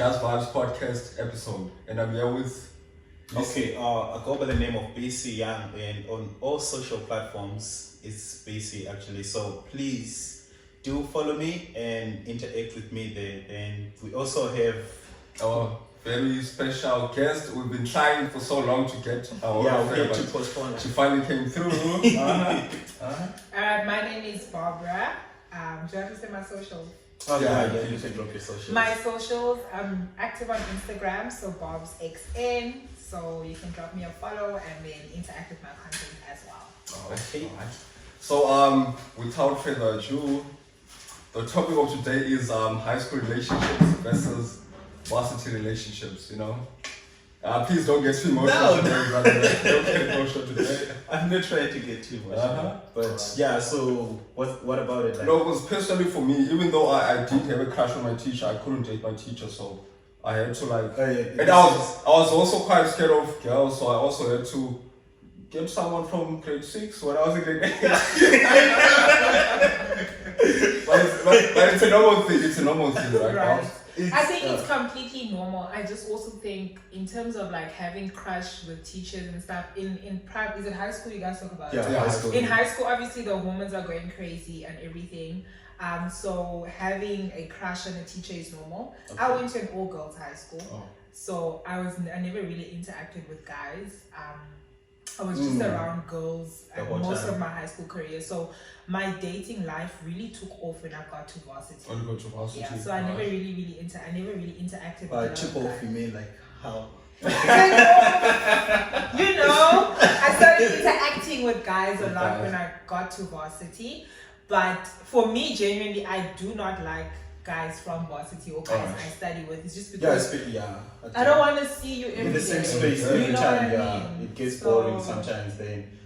That's Barbz podcast episode, and I'm here with. Okay, I go by the name of B.cyoung, and on all social platforms, it's B.c actually. So please do follow me and interact with me there. And we also have our very special guest. We've been trying for so long to get our we had to postpone. She finally came through. My name is Barbara. Do I have to say my socials? Oh yeah, you can drop your socials. My socials, I'm active on Instagram, so BarbzXN. So you can drop me a follow and then interact with my content as well. Okay. So without further ado, the topic of today is high school relationships versus varsity relationships. You know, please don't get too emotional. Today, brother. Don't get emotional today. I'm not trying to get too much, but yeah. So what about it? Like? No, it was personally for me. Even though I did have a crush on my teacher, I couldn't date my teacher, so I had to like. And I was also quite scared of girls, so I also had to get someone from grade 6 when I was in grade 8. but it's a normal thing. It's a normal thing, right? I think it's completely normal. I just also think in terms of like having crush with teachers and stuff in private, is it high school you guys talk about? Yeah, high school. In high school, obviously the hormones are going crazy and everything. So having a crush on a teacher is normal. Okay. I went to an all girls high school, so I never really interacted with guys. I was just around girls most of my high school career. So my dating life really took off when I got to varsity. When you got to varsity? Yeah, so I never really interacted with chip off, you mean like how? You know, I started interacting with guys a lot when I got to varsity. But for me, genuinely, I do not like guys from varsity or guys I study with. It's just because I don't want to see you every in the same space every time. It gets boring sometimes.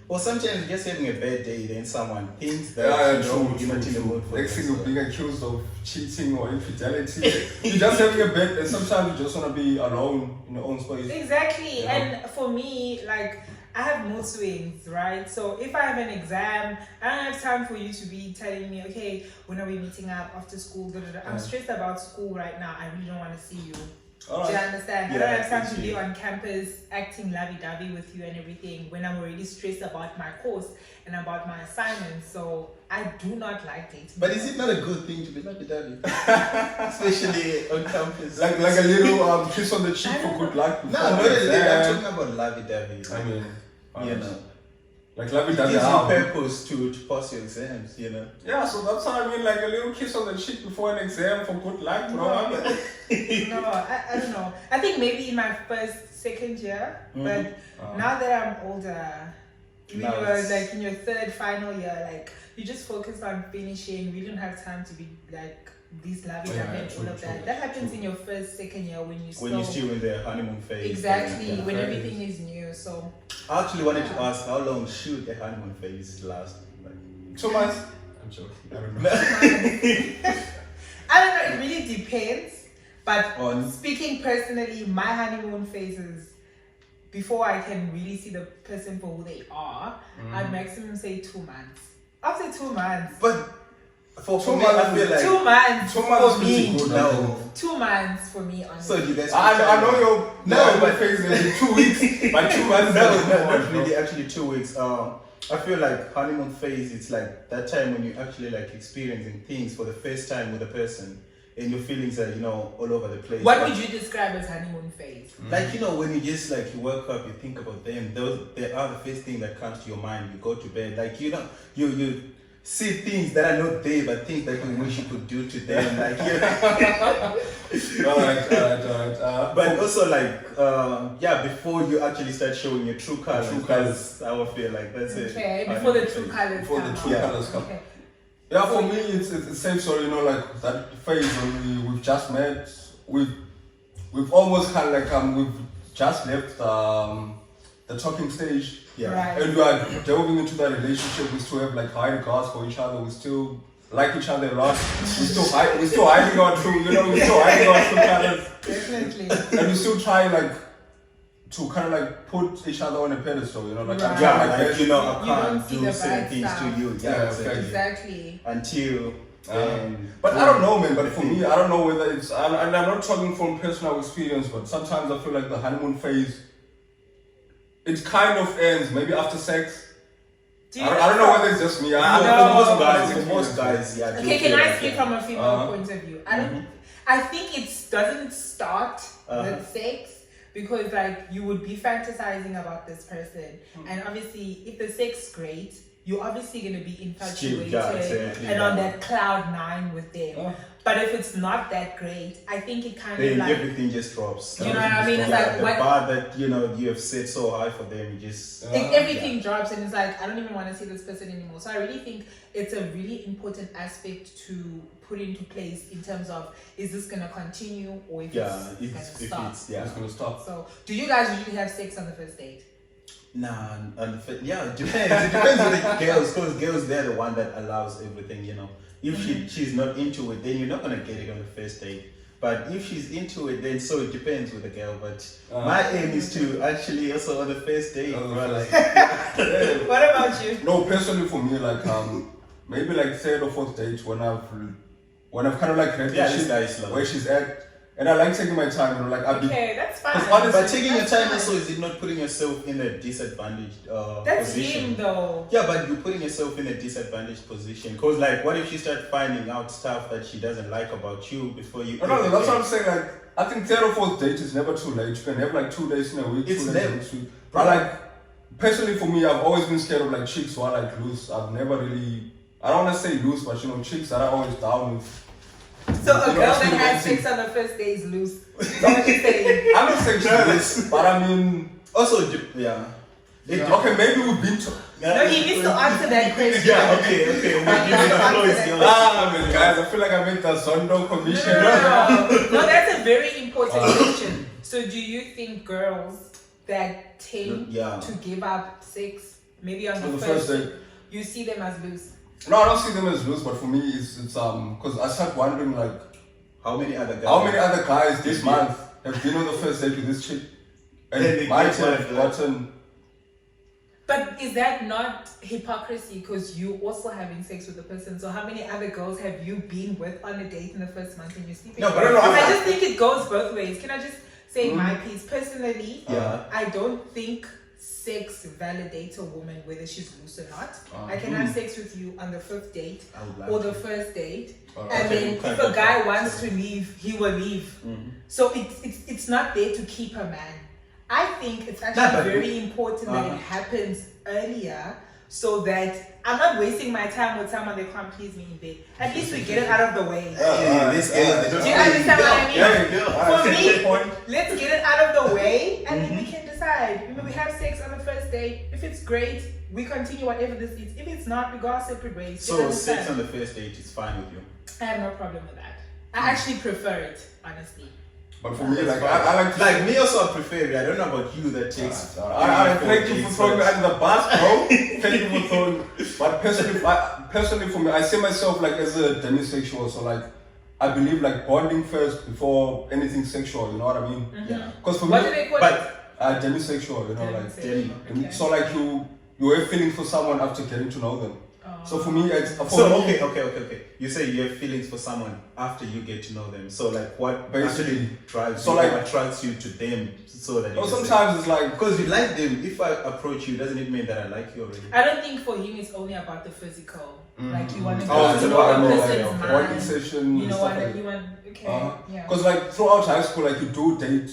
Or sometimes just having a bad day, then someone thinks that you're not in the mood for. Next thing you're being accused of cheating or infidelity. You're just having a bad day. Sometimes you just want to be alone in your own space. Exactly. Yeah. And for me, like, I have mood swings, right? So if I have an exam, I don't have time for you to be telling me, okay, when are we meeting up after school? I'm stressed about school right now. I really don't want to see you. Do you understand? I don't have time to be on campus acting lovey-dovey with you and everything when I'm already stressed about my course and about my assignments. So I do not like dating. But is it not a good thing to be lovey-dovey? Especially on campus. Like a little kiss on the cheek for good luck. No, not really. I'm talking about lovey-dovey. I mean, you know. Like lovey-dovey. It gives you purpose to pass your exams, you know. Yeah, so that's what I mean, like a little kiss on the cheek before an exam for good luck, bro. No, I don't know. I think maybe in my second year, but now that I'm older, when you were like in your third, final year, like you just focus on finishing. We don't have time to be like these lovey-dovey and all of that. That happens in your first, second year when you're still in the honeymoon phase. Exactly, when everything is new. So I actually wanted to ask, how long should the honeymoon phase last? Like 2 months? I'm joking. I don't know. I don't know. It really depends. But speaking personally, my honeymoon phases, before I can really see the person for who they are, I'd maximum say 2 months. After 2 months. But for 2 months, I feel like 2 months. 2 months for me. Good, no. 2 months for me. Honestly. So do you guys? I know your phase in 2 weeks. By 2 months, not really. Actually, 2 weeks. I feel like honeymoon phase. It's like that time when you're actually like experiencing things for the first time with a person. And your feelings are, all over the place. What would you describe as honeymoon phase? Like, when you just like, you wake up, you think about them. They are the first thing that comes to your mind. You go to bed. Like, you see things that are not there, but things that you wish you could do to them. Like, Alright. But also like, before you actually start showing your true colors. I would feel like that's it. Okay, before the true colors come. Okay. Yeah, for me, it's the same story, like that phase when we've just met, we've almost kind of like, we've just left the talking stage. Yeah. Right. And we are delving into that relationship. We still have like high regards for each other. We still like each other a lot. We're still hiding our true, we're still hiding our true colors. Definitely. And we still try like to kind of like put each other on a pedestal, like right. I can't do certain things to you. Yeah, exactly. Until But I don't know, man. But for me, I don't know whether it's. And I'm not talking from personal experience, but sometimes I feel like the honeymoon phase, it kind of ends maybe after sex. I don't know whether it's just me. For most guys, yeah. Okay, can I speak from a female point of view? I think it doesn't start with sex. Because like you would be fantasizing about this person, and obviously if the sex is great, you're obviously gonna be infatuated and on that cloud 9 with them. But if it's not that great, I think it kind of like everything just drops. You know what I mean? It's like the bar that you have set so high for them, you just everything drops, and it's like I don't even want to see this person anymore. So I really think it's a really important aspect to put into place in terms of is this gonna continue or if it's gonna stop. It's gonna stop. So do you guys usually have sex on the first date? Nah, it depends. It depends on the girls, because girls, they're the one that allows everything, you know. If she's not into it, then you're not gonna get it on the first date. But if she's into it, then so it depends with the girl. But my aim is to actually also on the first date. What about you? No, personally for me, like maybe like third or fourth date when I've kind of like read where she's at. And I like taking my time, you know, like okay, that's fine. But taking your time also, is it not putting yourself in a disadvantaged that's position? him though. Yeah, but you're putting yourself in a disadvantaged position. Because like, what if she starts finding out stuff that she doesn't like about you before you... No, that's what I'm saying. Like, I think third or fourth date is never too late. You can have like 2 days in a week, 2 days next week. But like, personally for me, I've always been scared of like chicks who are like loose. I've never really... I don't want to say loose, but you know, chicks that are always down with... So a girl that has sex on the first day is loose. What you saying? I'm not saying she's loose, but I mean... Also, yeah. Okay, maybe we've been to... No, he needs to answer that question. Yeah, okay. We'll give it a close. Guys, I feel like I made the Zondo commission. No, that's a very important question. So do you think girls that tend to give up sex, maybe on the first date, you see them as loose? No, I don't see them as loose, but for me, it's because I start wondering like, how many other guys this month have been on the first date with this chick, and they might have gotten. But is that not hypocrisy? Because you also having sex with the person. So how many other girls have you been with on a date in the first month and you're sleeping? No, but I just think it goes both ways. Can I just say my piece personally? I don't think sex validates a woman whether she's loose or not. I can have sex with you on the 5th date or the first date, and then if a guy wants to leave, he will leave. So it's not there to keep a man. I think it's actually very important that it happens earlier, so that I'm not wasting my time with someone that can't please me in bed. At least we get it out of the way. Do you understand what I mean? Yeah. For me, let's get it out of the way, and then we can decide. Remember, we have sex on the first date. If it's great, we continue whatever this is. If it's not, we go our separate ways. So sex on the first date is fine with you? I have no problem with that. I actually prefer it, honestly. But for me, like I like to me also, I prefer it. I don't know about you that takes. Thank you for throwing me under the bus, bro. Thank you for throwing. But personally, for me, I see myself like as a demisexual. So like, I believe like bonding first before anything sexual. You know what I mean? Yeah. Because for what me, do they call it? Demisexual. You know, like demi. Okay. So like you have feelings for someone after getting to know them. So for me, okay. You say you have feelings for someone after you get to know them. So like, what basically drives you? What attracts you to them? So that sometimes it's like because you like them. If I approach you, doesn't it mean that I like you already? I don't think for him it's only about the physical. Like you want to it's about the person's mind. one session. You know what you want? Okay. Because like throughout high school, like you do date.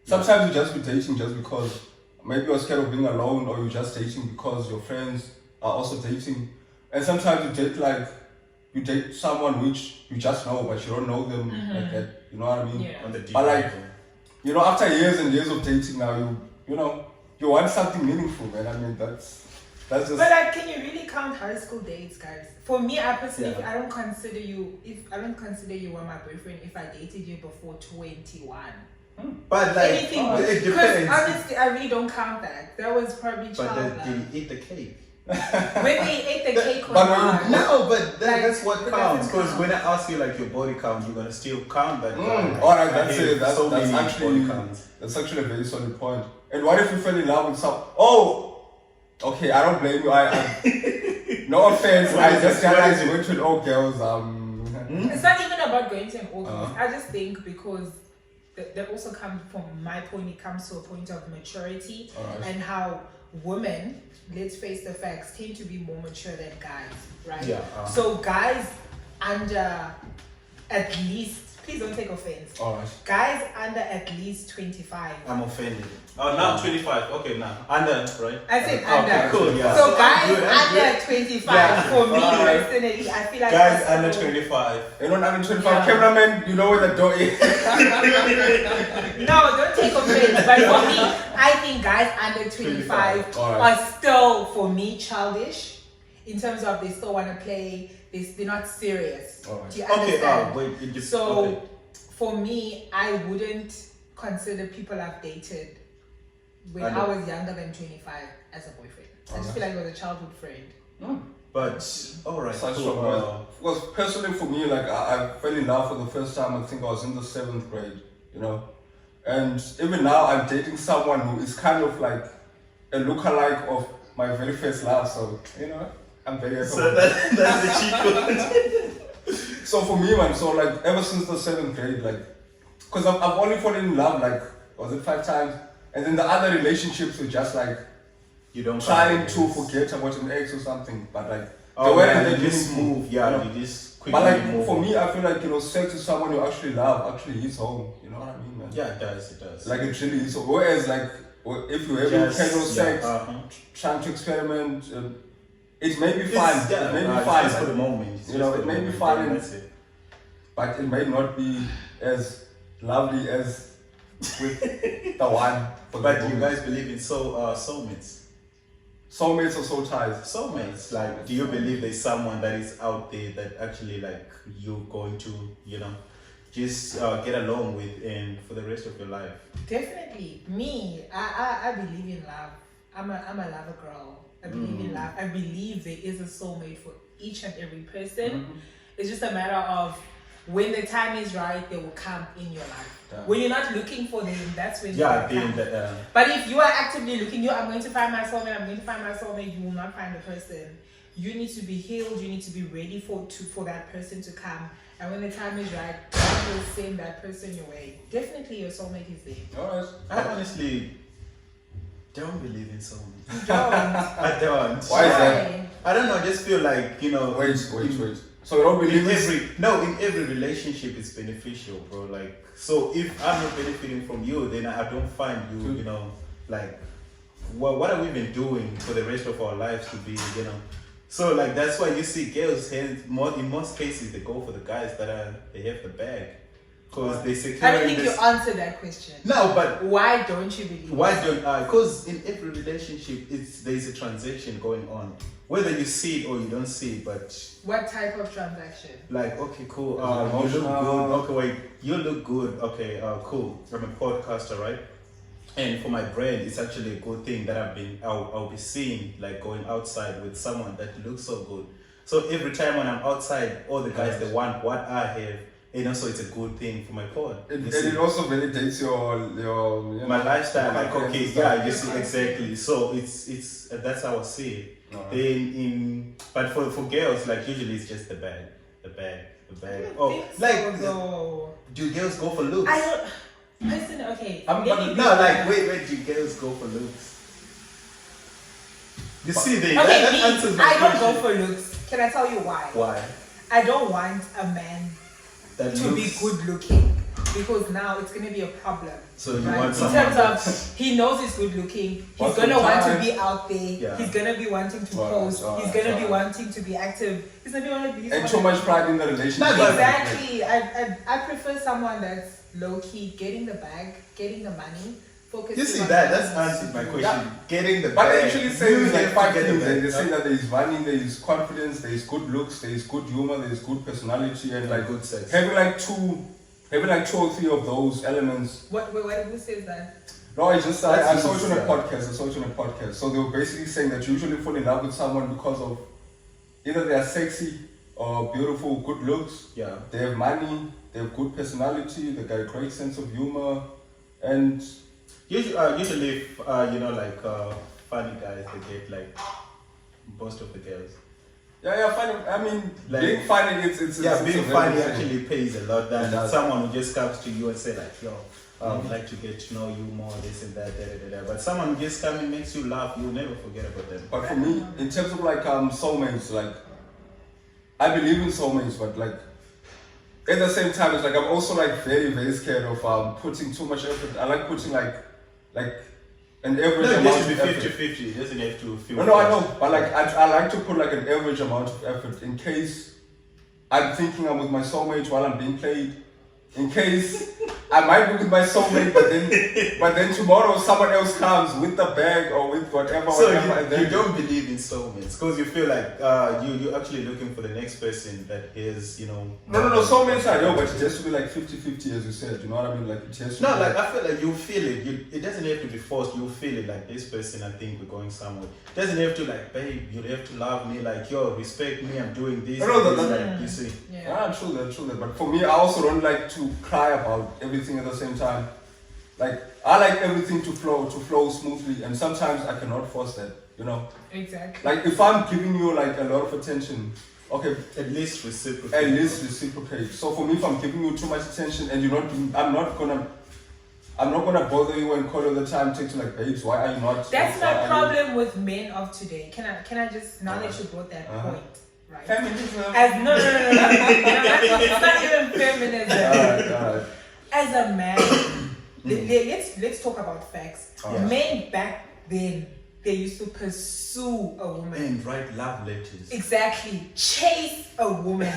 Sometimes you just be dating just because maybe you're scared of being alone, or you're just dating because your friends are also dating. And sometimes you date someone which you just know, but you don't know them like that. You know what I mean? On the deep but like, level. you know, after years and years of dating now, you want something meaningful, man. I mean, that's just. But like, can you really count high school dates, guys? For me, I personally, I don't consider you were my boyfriend if I dated you before 21. But like, anything, it because depends. honestly, I really don't count that. That was probably childlike. But did you eat the cake? When we ate the cake or not? No, but that's what counts. Because when I ask you like your body count, you're gonna still count that. Alright, that's it. That's actually that's actually a very solid point. And what if you fell in love with some? Oh, okay. I don't blame you. No offense, I just realized you went to all girls. It's not even about going to an all girls. I just think because that also comes from my point. It comes to a point of maturity and how women, let's face the facts, tend to be more mature than guys, right? Yeah. So guys under at least, please don't take offense. Alright. Guys under at least 25. I'm offended. Oh, now 25. Okay, now under, right? I said Okay, under. cool, yeah. So guys I'm under 25 Yeah. for me Alright. personally, I feel like Guys that's under so- 25. Anyone under 25? Yeah. Cameraman, you know where the door is. No, don't take offense. But for me, I think guys under 25 Alright. are still, for me, childish in terms of they still want to play. They're not serious. Alright. Do you Okay, understand? wait, it just So, okay. for me, I wouldn't consider people I've dated when I Under- was younger than 25 as a boyfriend. I just feel like it was a childhood friend. But alright, Such cool. strong words. Because personally for me, like I fell in love for the first time, I think I was in the 7th grade, you know. And even now I'm dating someone who is kind of like a lookalike of my very first love, so you know, I'm very happy. So that's the cheat code. So for me, man, so like ever since the 7th grade, like, because I've only fallen in love like, was it 5 times? And then the other relationships were just like You don't trying to forget about an ex or something, but like Oh, they weren't yeah, they you just didn't move. Yeah, you know? you just quickly But like move. for on. me, I feel like, you know, sex is someone you actually love, actually hits home. You know what I mean, man? Yeah, it does. It does. Like it really is. So whereas like if you have casual sex, uh-huh. trying to experiment, it may be It's- fun. yeah, it may be it's fun. just for man. the moment. It's You know, just it for may the be moment, fun and and- that's it. But it may not be as lovely as with the one. For the But you moment. guys believe in soulmates? Soulmates or soul ties? Soulmates. Like, do you believe there's someone that is out there that actually like you're going to, you know, just get along with and for the rest of your life? Definitely. Me, I believe in love. I'm a lover girl. I believe in love. I believe there is a soulmate for each and every person. It's just a matter of when the time is right, they will come in your life. Yeah. When you're not looking for them, that's when Yeah, they will being come. that. But if you are actively looking, I'm going to find my soulmate, I'm going to find my soulmate, you will not find the person. You need to be healed, you need to be ready for that person to come. And when the time is right, God will send that person your way. Definitely your soulmate is there. Alright. I honestly don't believe in soulmates. You don't. I don't. Why is that? Why? I don't know. I just feel like, you know. Wait. So you don't believe In every relationship it's beneficial, bro. Like, so if I'm not benefiting from you, then I don't find you, you know, like, what are we even doing for the rest of our lives to be, you know? So like that's why you see girls, in most cases, they go for the guys they have the bag, cause they secure. I don't think you answered that question. No, but Why don't you believe? why don't I? Because in every relationship, there's a transaction going on, whether you see it or you don't see it. But What type of transaction? like, okay, cool. Is it You look emotional? good. Okay, wait. You look good. Okay, cool. I'm a podcaster, right? And for my brand, it's actually a good thing that I'll be seeing, like going outside with someone that looks so good. So every time when I'm outside, all the guys, they want what I have. And also it's a good thing for my pod. and You see? it also validates your you My know, lifestyle, like, confidence okay, and yeah, stuff. you see, exactly. So it's that's how I see it. Alright. But for girls, like usually it's just the bag. I don't Oh, think so, like though. do girls go for looks? I don't. Listen, okay. I'm- let me No, be like honest. wait, do girls go for looks? You see, Okay, that me, answers my I don't question. go for looks. Can I tell you why? Why? I don't want a man That to be looks- good looking because now it's gonna be a problem. So you Right? want In someone terms of he knows he's good looking, he's What's gonna the want to time? be out there, Yeah. he's gonna be wanting to Alright, post, alright, he's gonna be alright. wanting to be active, he's gonna be one of these. And too much pride in the relationship. No, but- Exactly. I prefer someone that's low key, getting the bag, getting the money, focusing. You see on that? what That's he answered needs my to do. question. Yeah. Getting the But bag. they actually say You there's like have 5 to get things. the They bag. say that there is money, there is confidence, there is good looks, there is good humor, there is good personality, and like good sex. having like two or three of those elements. Who says that? No, I just I That's saw it on a easy, podcast. So they were basically saying that you usually fall in love with someone because of either they are sexy or beautiful, good looks. Yeah. They have money, they have good personality, they got a great sense of humor, and Usually, you know, like funny guys, they get like most of the girls. Yeah, funny. I mean, Like- being funny, it's being it's a very funny good thing. actually pays a lot than It does. someone who just comes to you and say like, yo, I would like to get to know you more, this and that, da. But someone who just comes and makes you laugh, you'll never forget about them. But for me, in terms of like soulmates, like I believe in soulmates, but like at the same time, it's like I'm also like very very scared of putting too much effort. I like putting like an average No, it amount has to of be effort. 50-50. It doesn't have to feel. No, I know, but like I like to put like an average amount of effort in case I'm thinking I'm with my soulmate while I'm being played. In case I might be with my soulmate, but then tomorrow someone else comes with the bag or with whatever. So whatever and you then don't believe in soulmates because you feel like you're actually looking for the next person that is, you know. No, soulmates I know, but it has to be like 50-50 as you said. You know what I mean? Like it has to No, be like I feel like you feel it. It doesn't have to be forced. You feel it. Like this person, I think we're going somewhere. It doesn't have to like, babe. You have to love me. Like, yo, respect me. I'm doing this. No, and this, that- like, you see. Yeah. true that. But for me, I also don't like to cry about everything at the same time. Like I like everything to flow smoothly, and sometimes I cannot force that. You know, Exactly. like if I'm giving you like a lot of attention, okay, At least reciprocate. at least reciprocate. So for me, if I'm giving you too much attention and you're not, I'm not gonna bother you and call you all the time, text you like, babes, why are you not? That's why my are you-" problem with men of today. Can I just now that you brought that Uh-huh. point, right? Feminism. As no, it's not even feminism. Alright. As a man, let's talk about facts. Alright. Men back then, they used to pursue a woman. And write love letters. Exactly. Chase a woman.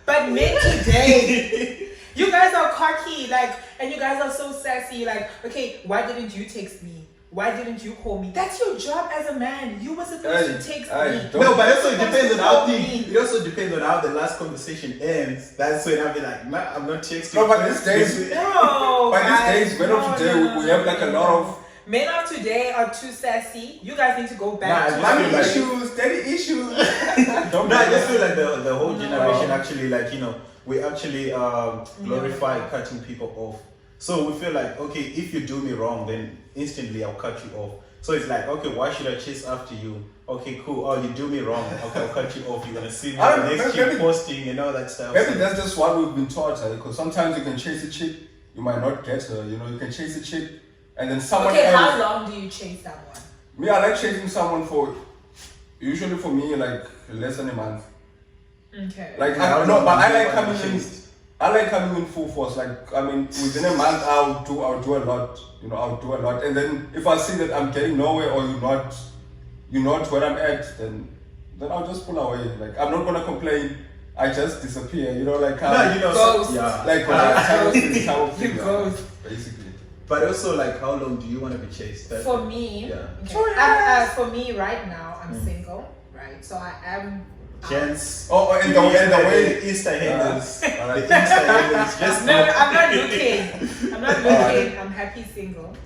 But men today, you guys are cocky, like, and you guys are so sassy, like, okay, why didn't you text me? Why didn't you call me? That's your job as a man. You were supposed to text me. No, but also it depends on how Call the me. it also depends on how the last conversation ends. That's when I'll be like, nah, I'm not texting. No, but these days, No, but guys, these days, men of today, we have like a lot of men of today are too sassy. You guys need to go back Nah, to mommy mommy feel like- issues, daddy issues. No, I just feel like the whole No. generation actually, like, you know, we actually glorify cutting people off. So we feel like, okay, if you do me wrong, then instantly I'll cut you off. So it's like, okay, why should I chase after you? Okay, cool. Oh, you do me wrong. Okay, I'll cut you off. You're gonna see me I the don't- next maybe- keep posting and all that stuff. Maybe So- that's just what we've been taught, because sometimes you can chase a chick, you might not get her. You know, you can chase a chick, and then someone Okay, else. how long do you chase someone? Me, I like chasing someone for, usually for me, like less than a month. Okay. Like Yeah, I, I no, don't but I know like what coming you in. chased. I like coming in full force. Like I mean, within a month, I'll do a lot. You know, I'll do a lot, and then if I see that I'm getting nowhere or you're not where I'm at, then I'll just pull away. Like I'm not gonna complain. I just disappear. You know, like how, No, you know, Ghost. yeah. like type of thing, You yeah, ghost. basically. But also, like, how long do you want to be chased? That- For me, Yeah. okay. For me right now, I'm single, right? So I am. Chance. Oh, and the way. the Insta handles. Alright. The Insta handles. Just No, know. I'm not looking. I'm not looking. I'm happy single.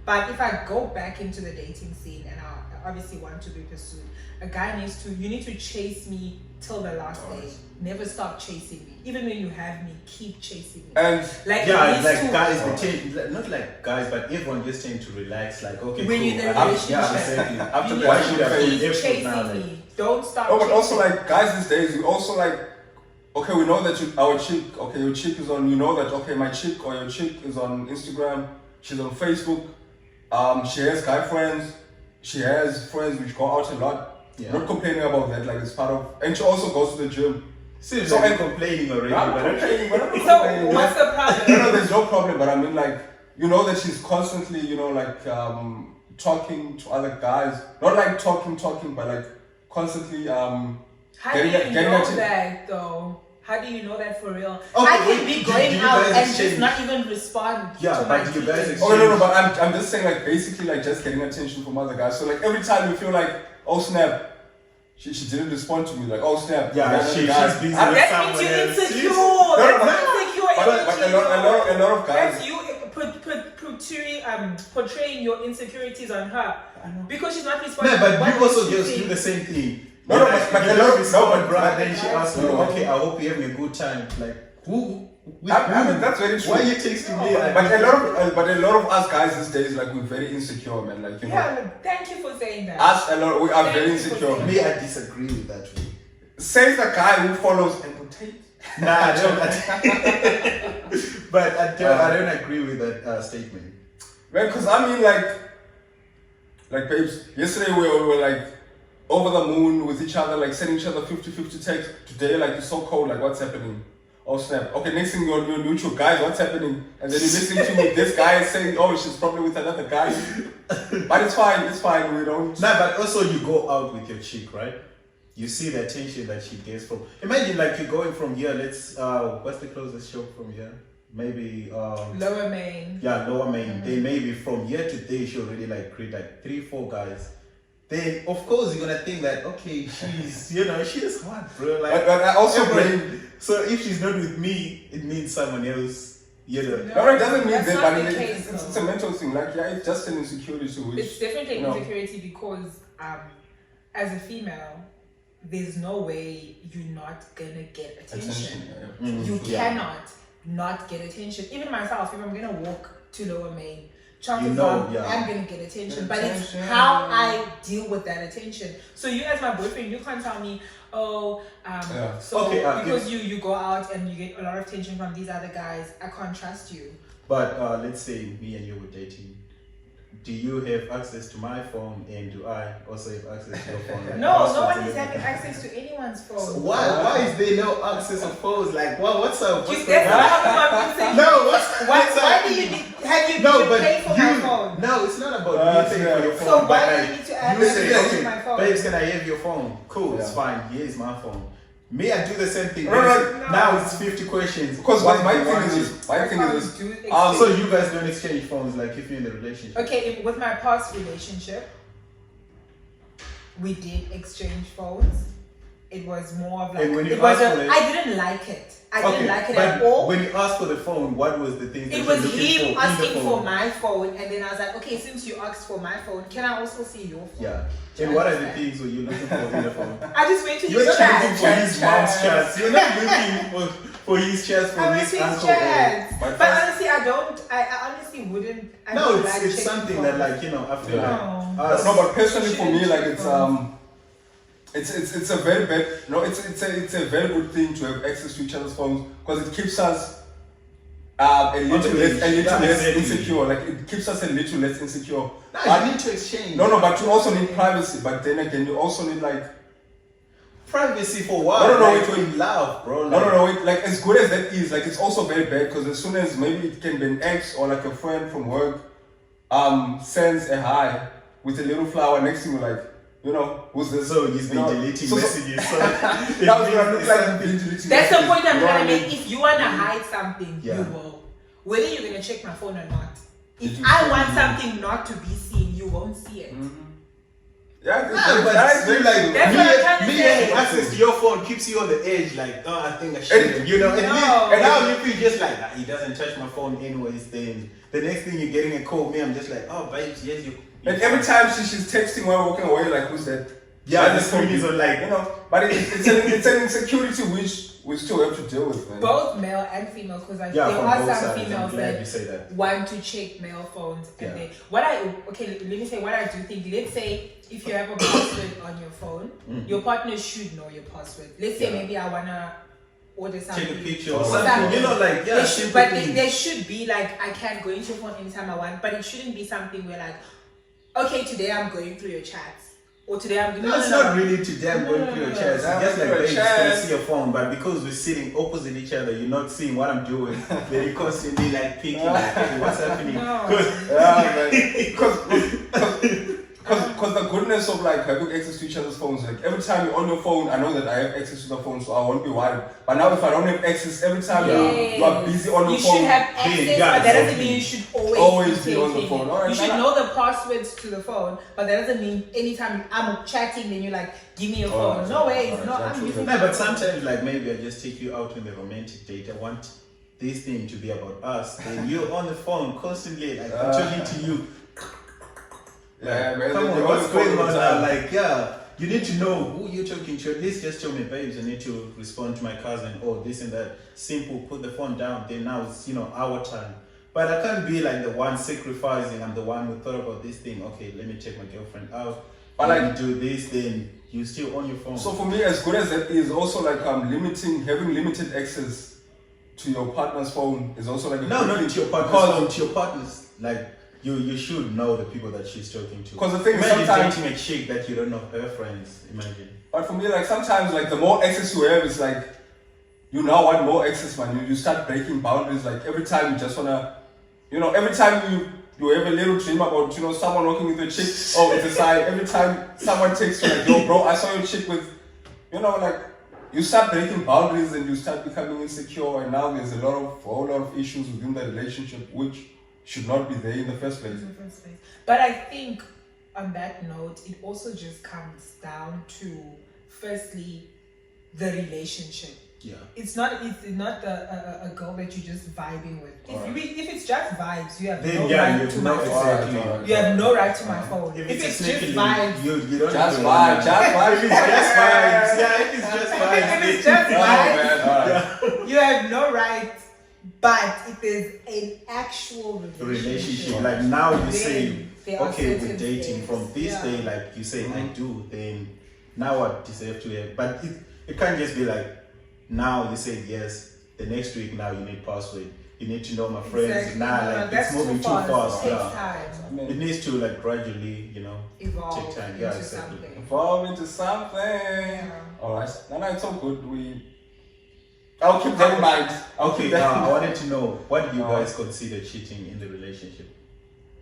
But if I go back into the dating scene and I obviously want to be pursued, a guy you need to chase me till the last day. Never stop chasing me. Even when you have me, keep chasing me. And Like Yeah, these like two- guys, they tend, not like guys, but everyone just tend to relax. Like, okay, When cool. you're in a Yeah, relationship. exactly. After You that, Why need should to I put keep effort chasing now? Like, me. Don't stop. oh, but also chasing like guys these days, we also like. Okay, we know that our chick. Okay, your chick is on. You know that. Okay, my chick or your chick is on Instagram. She's on Facebook. She has guy friends. She has friends which go out a lot. Yeah. Not complaining about that. Like it's part of. And she also goes to the gym. seems So like I- you're complaining already, I'm but not complaining, but I'm not So complaining. what's the No, problem? there's no problem. But I mean, like, you know that she's constantly, you know, like talking to other guys. Not like talking, but like constantly. How do Getting you a- getting know a chick- that though? How do you know that for real? Okay, I can wait, be do going you out guys and exchange- just not even respond Yeah, to but my you guys tweets. exchange- Oh no, but I'm just saying like basically like just getting attention from other guys. So like every time you feel like, oh snap, she didn't respond to me. Like, oh snap, Yeah, the other she's guy- busy I'm- with That someone means you're else. insecure. No, That's but- insecure but energy. a lot of guys. That's you portraying your insecurities on her because she's not responding. No, but What you also makes you just think? do the same thing. No, but you a lot don't of- respond, no, bro. but- Then she asks you, no. okay, I hope you're having a good time. Like, I mean, that's very true. Why are you texting me? But a lot of us guys these days, like, we're very insecure, man. Like, you know. Yeah, but thank you for saying that. We are Thank very you for insecure. saying Me, I disagree with that. Says the guy who follows and rotates. Nah, I don't. But I don't agree with that statement. Man, because I mean, like, babes, yesterday we were like over the moon with each other, like sending each other 50-50 texts. Today, like, it's so cold, like, what's happening? Oh snap. Okay, next thing you're neutral, guys, what's happening? And then you're listening to me, this guy is saying, oh, she's probably with another guy. But it's fine, we don't. Nah, but also you go out with your chick, right? You see the attention that she gets from. Imagine like you're going from here. Let's what's the closest shop from here? Maybe Lower Main. Yeah, Lower Main. Then maybe from here to there, she already like create like 3-4 guys. Then of course you're gonna think that okay, she's she's hot, bro. Like, but I also blame. So if she's not with me, it means someone else. No, it doesn't mean that's that, not but the case, it's a mental thing. Like, yeah, it's just an insecurity which. It's definitely an insecurity because as a female, there's no way you're not gonna get attention. You cannot not get attention. Even myself, if I'm gonna walk to Lower Main, chances are I'm gonna get attention. But it's how I deal with that attention. So you as my boyfriend, you can't tell me, because you go out and you get a lot of attention from these other guys, I can't trust you. But let's say me and you were dating. Do you have access to my phone and do I also have access to your phone? Like, no one is having access to anyone's phone. So why is there no access of phones? Like, what's up? What's why do you need? Have you paid for my phone? No, it's not about you paying for your phone. So why do you need to add access to my phone? Babes, can I have your phone? Cool, it's fine. Here's my phone. Me, I do the same thing. No. Now it's 50 questions. Because my thing is so you guys don't exchange phones like if you're in a relationship? Okay, with my past relationship, we did exchange phones. It was more of like I didn't like it. I didn't like it at all. When you asked for the phone, what was the thing? It was him asking for my phone, and then I was like, okay, since you asked for my phone, can I also see your phone? Yeah. And what are the things were you looking for in the phone? I just went to his chat. You're not looking for his chat. mom's chats. You're not looking for his chats from his uncle. But honestly, I honestly wouldn't. It's something that after No, but personally for me, like it's a very bad. No, it's a very good thing to have access to each other's phones because it keeps us a little less insecure. Like it keeps us a little less insecure. No, you need to exchange. No, but you also need privacy. But then again, you also need like privacy for what? No, it's in love, bro. No. Like as good as that is, like it's also very bad because as soon as maybe it can be an ex or like a friend from work, sends a hi with a little flower next to you, like. Who's this? So he's been deleting messages. That's the point I'm trying to make. If you want to hide something, you will. Whether you're going to check my phone or not. If I want something not to be seen, you won't see it. Yeah, but that's what I'm trying to say. Access to your phone keeps you on the edge, like, I think I should. And now if you just like, he doesn't touch my phone anyways, then the next thing you're getting a call, me, I'm just like, oh, babes, yes, you. And every time she's texting while walking away, like, who's that? Yeah, the screen is on like, but it's an insecurity which we still have to deal with, man. Both male and female, because there are some females that want to check male phones. And let me say what I do think. Let's say if you have a password on your phone, your partner should know your password. Let's say maybe I wanna order something. Take a picture or something. There should be like I can go into your phone anytime I want, but it shouldn't be something where like, okay, today I'm going through your chats. Or today I'm going it's not really today I'm going through your chats. It's just like you can see your phone, but because we're sitting opposite each other, you're not seeing what I'm doing. Then you constantly like peeking, like, hey, what's happening? Because the goodness of like having access to each other's phones, like every time you're on your phone, I know that I have access to the phone, so I won't be worried. But now if I don't have access, every time you are busy on your phone, you should have access, but that doesn't mean you should always be on the phone. Right, you should know the passwords to the phone, but that doesn't mean anytime I'm chatting, then you're like, give me your phone. No way, I'm using. No, but sometimes like maybe I just take you out on the romantic date. I want this thing to be about us. Then you're on the phone constantly, like I'm talking to you. Yeah, man. Come on, what's going on now? Like, you need to know who you're talking to. At least just tell me, babes, I need to respond to my cousin or this and that. Simple, put the phone down. Then now it's, our time. But I can't be like the one sacrificing. I'm the one who thought about this thing. Okay, let me take my girlfriend out. But like do this, then you still on your phone. So for me, as good as that is, also like having limited access to your partner's phone is also like not to your partner's phone, to your partner's. Like you should know the people that she's talking to. Because the thing is, imagine sometimes dating a chick that you don't know her friends. Imagine. But for me, like sometimes, like the more access you have, it's like you now want more access, man. You start breaking boundaries. Like every time you just wanna, every time you have a little dream about, someone walking with a chick. Oh, it's a sign. Every time someone takes you, like, yo, bro, I saw your chick with, like, you start breaking boundaries and you start becoming insecure. And now there's a whole lot of issues within the relationship which should not be there in the first place. But I think on that note, it also just comes down to, firstly, the relationship. Yeah. It's not a girl that you're just vibing with. If it's just vibes, you have no right to my phone. You have no right to my phone. If it's just vibes, you don't just vibes. If it's just vibes, if it's just vibes, if it's just vibes, you have no right. But if there's an actual relationship, like now you say, okay, we're dating things. From this day, like you say, I do, then now I deserve to have. But it can't just be like, now you say yes, the next week now you need password. You need to know my friends. Exactly. Nah, it's moving too fast. It takes time. It needs to like gradually, evolve take time. into Exactly. something. Evolve into something. Yeah. Alright. No, it's all good. I'll keep that in mind. I wanted to know, what do you guys consider cheating in the relationship?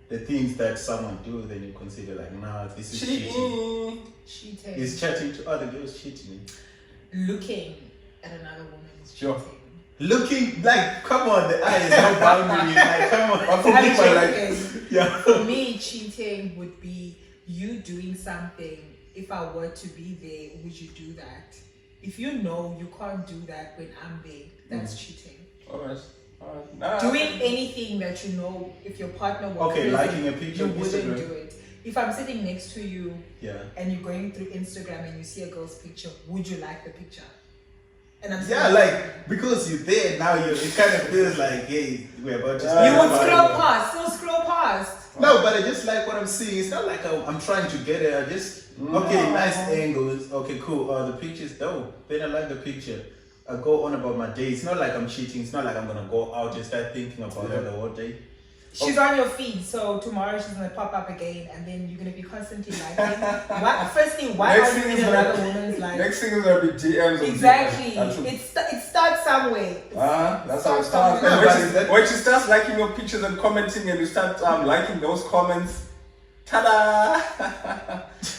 The things that someone do, then you consider like, nah, this is cheating. Cheating. Is chatting to other girls cheating? Looking at another woman is cheating. Sure. Looking, like, come on, the eye is no boundary. Like, come on. For me, cheating would be you doing something. If I were to be there, would you do that? If you know you can't do that when I'm there, that's cheating. Alright. Nah, doing anything that you know, if your partner were present, liking a picture, you wouldn't Instagram. do it. If I'm sitting next to you and you're going through Instagram and you see a girl's picture, would you like the picture? And I'm because you're there now, it kind of feels like, hey, we're about to. You would scroll past. No, but I just like what I'm seeing. It's not like I'm trying to get it. I just nice angles. Okay, cool. The picture's dope. Then I like the picture. I go on about my day. It's not like I'm cheating. It's not like I'm gonna go out and start thinking about her the whole day. She's on your feed, so tomorrow she's gonna pop up again, and then you're gonna be constantly liking. Why are you in another woman's life? Next thing is gonna be DMs. Exactly. It starts somewhere. That's how it starts. When she starts liking your pictures and commenting, and you start liking those comments, ta-da!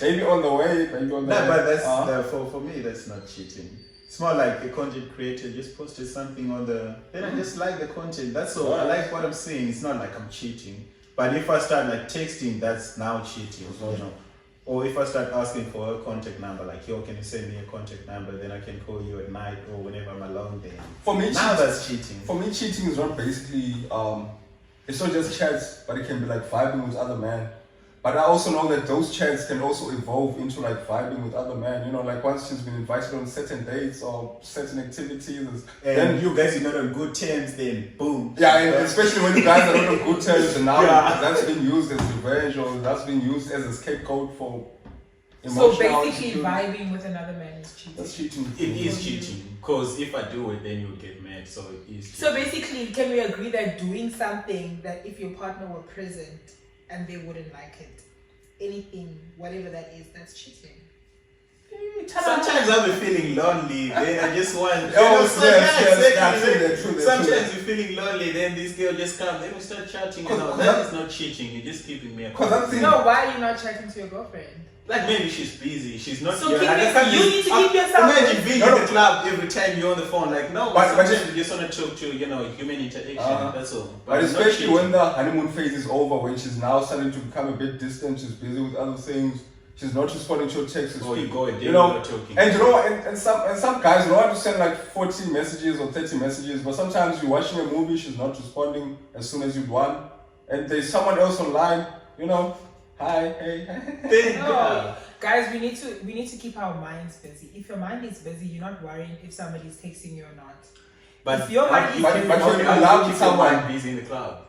Maybe on the way. But that's for me. That's not cheating. It's more like a content creator just posted something on then I just like the content. That's all. I like what I'm seeing. It's not like I'm cheating. But if I start like texting, that's now cheating. Or if I start asking for her contact number, like, yo, can you send me a contact number? Then I can call you at night or whenever I'm alone. Then for me, that's cheating. For me, cheating is not basically it's not just chats, but it can be like vibing with other men. But I also know that those chats can also evolve into like vibing with other men. Like once she's been invited on certain dates or certain activities, and then you guys are not on good terms, then boom. Yeah, and especially when you guys are not on good terms, and now that's being used as revenge or that's being used as a scapegoat for emotional. So basically, vibing with another man is cheating. That's cheating. It is cheating because if I do it, then you would get mad. So it is cheating. So basically, can we agree that doing something that if your partner were present and they wouldn't like it, anything, whatever that is, that's cheating? Sometimes I'll be feeling lonely, then I just want. Sometimes you're feeling lonely, then this girl just comes, then we start chatting. That is not cheating. You're just keeping me. No, why are you not chatting to your girlfriend? Like maybe she's busy. She's not. So you need to keep yourself. Imagine being in the club every time you're on the phone. Like no, but you just want to talk to human interaction. That's all. But especially when the honeymoon phase is over, when she's now starting to become a bit distant, she's busy with other things. She's not responding to your texts. Oh, you go a day talking. And and some guys know how to send like 40 messages or 30 messages, but sometimes you're watching a movie, she's not responding as soon as you'd want, and there's someone else online, hi, hey. guys, we need to keep our minds busy. If your mind is busy, you're not worrying if somebody's texting you or not. But if your mind is but busy, when you how love do you keep your someone- mind busy in the club?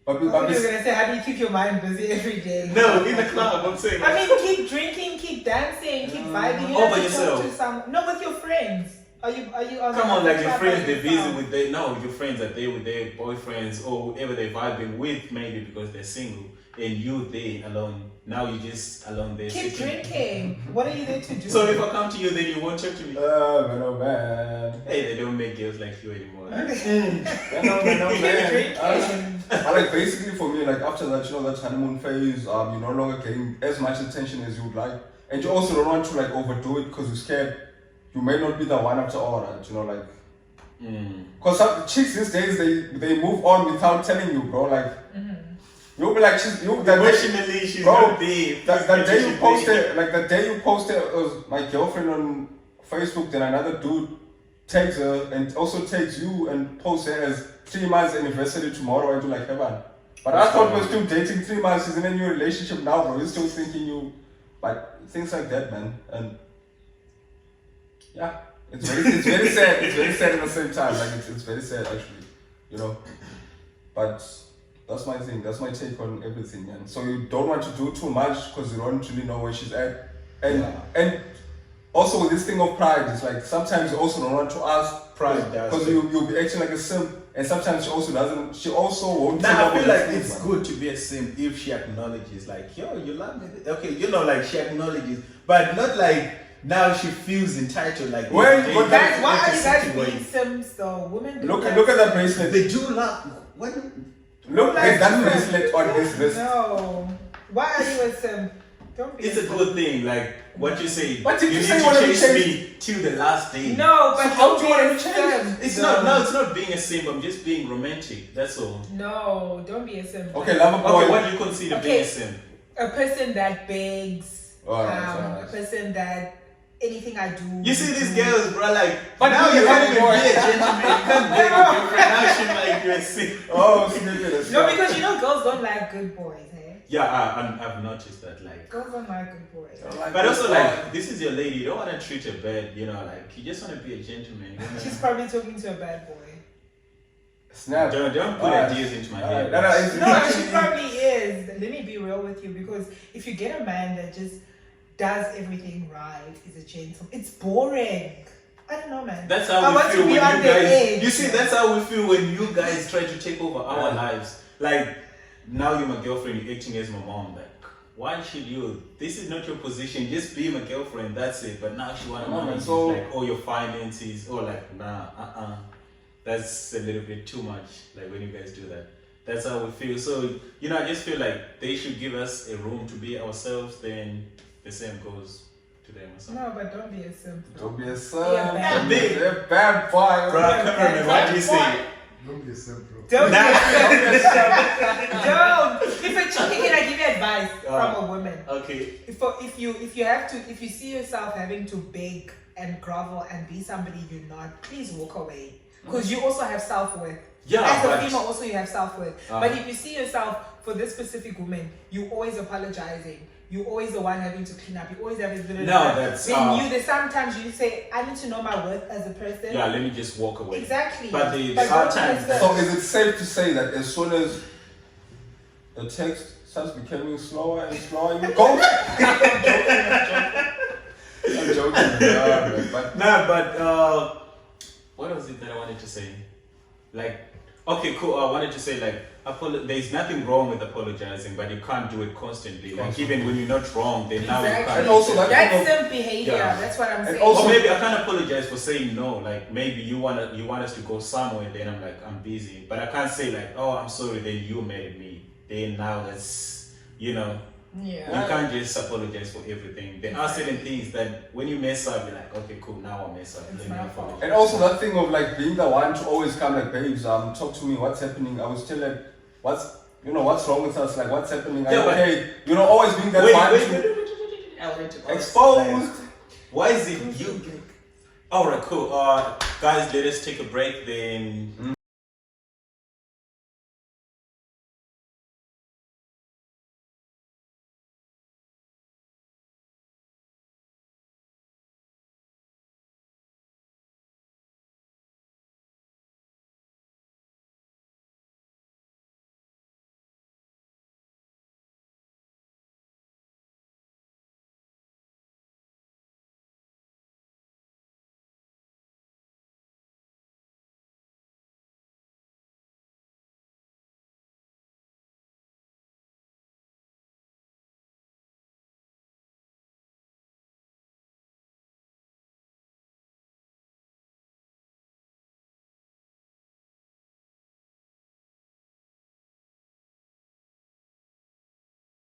I thought you were gonna say, how do you keep your mind busy every day? No, in the club. I'm saying. I mean, keep drinking, keep dancing, keep vibing. You All have by to yourself. talk to some, no, with your friends. Are you on Come on, like your club friends, by they're busy yourself? with their your friends are there with their boyfriends or whoever they're vibing with, maybe because they're single, and you there alone. Now you just alone there. Keep sitting. drinking. What are you there to do? So if I come to you, then you won't talk to me. Man, oh man. Hey, they don't make girls like you anymore. Man, oh Keep man. drinking. But like basically for me, like after that, that honeymoon phase, you're no longer getting as much attention as you would like, and you also don't want to like overdo it because you're scared you may not be the one after all, right? Like, because some chicks these days they move on without telling you, bro. Like, you'll be like, Emotionally, she's bro, not there. the day you posted, like the day you posted, it was my girlfriend on Facebook. Then another dude tags her and also tags you and posts her as 3 months anniversary tomorrow, and you're like, heaven. But I thought we're still dating 3 months. She's in a new relationship now, bro. You're still thinking you, but things like that, man. And yeah, it's very sad. It's very sad at the same time. Like it's very sad actually, But that's my thing. That's my take on everything, man. So you don't want to do too much because you don't really know where she's at, and also with this thing of pride, it's like sometimes you also don't want to ask Pride does. because you'll be acting like a simp, and sometimes she also doesn't. She also won't. Now I feel like things, it's man. good to be a simp if she acknowledges, like, yo, you love me. Okay, like she acknowledges, but not like now she feels entitled. Like, Well, hey, but Guys, why are you that's guys the being sims though? Women do Look that. at that bracelet. They do love. What? Look Like, at that bracelet on his wrist. No. Why are you a simp? Don't be It's a good thing. Like what you say. But did you need say to you wanna be chase changed? me till the last day. No, but So how don't do be you wanna a be changed? simp. It's though. not. No, it's not being a simp. I'm just being romantic. That's all. No, don't be a simp. Okay, lover boy. Okay, what do you consider being a simp? A person that begs. Alright. A person that anything I do. You see these girls, bro, like, But now you you can't have even more. be a gentleman. You can't beg a girlfriend. Now she's like, you're a simp. Oh, snippet. No, because girls don't like good boys, eh? Yeah, I've noticed that, like. Girls don't like good boys. But also, like, this is your lady. You don't want to treat her bad, like, you just want to be a gentleman. She's probably talking to a bad boy. Snap. Don't put ideas into my head. No, she probably is. Let me be real with you, because if you get a man that just does everything right, is a gentleman, it's boring. I don't know, man. That's how I we want feel to be when on you the guys. edge. You see, that's how we feel when you guys try to take over our lives. Like, now you're my girlfriend, you're acting as my mom. Like, why should you? This is not your position. Just be my girlfriend. That's it. But now she wanna manage like all your finances, or like nah, That's a little bit too much. Like when you guys do that. That's how we feel. So I just feel like they should give us a room to be ourselves. Then the same goes to them or something. No, but don't be a simp. Don't be a son. Yeah, bad. Don't be a bad boy. Bro, cameraman, what do you say? Don't be a simp, bro. Don't be a simp. Don't. If a chick, can I give you advice from a woman? Okay. If you see yourself having to beg and grovel and be somebody you're not, please walk away. Because you also have self-worth. Yeah, as a but- female, also you have self-worth. But if you see yourself for this specific woman, you always apologizing. You're always the one having to clean up. You always having to. No, that's. Then sometimes you say, I need to know my worth as a person. Yeah, let me just walk away. Exactly. But the But hard don't times. be a So is it safe to say that as soon as the text starts becoming slower and slower, you go? I'm joking. But Nah, but what was it that I wanted to say? Like, okay, cool. I wanted to say like, there's nothing wrong with apologizing, but you can't do it constantly. Like even when you're not wrong, then now you Exactly. can't. And also that That's kind of- simp behavior. Yeah. That's what I'm saying. also- Or maybe I can't apologize for saying no. Like maybe you want us to go somewhere, then I'm like I'm busy, but I can't say like, oh I'm sorry, then you married me. Then now that's yeah. You can't just apologize for everything. There are certain things that when you mess up, you're like, okay, cool, now I mess up. It's Let me my apologize. fault. And also that thing of like being the one to always come like, babes, talk to me, what's happening? I was still like, what's wrong with us? Like, what's happening? Are you Yeah, but- okay? Always being that Wait, one wait, to wait, wait, wait, wait, wait. I want to ask, exposed. like, why is it you? Alright, cool. Guys, let us take a break then.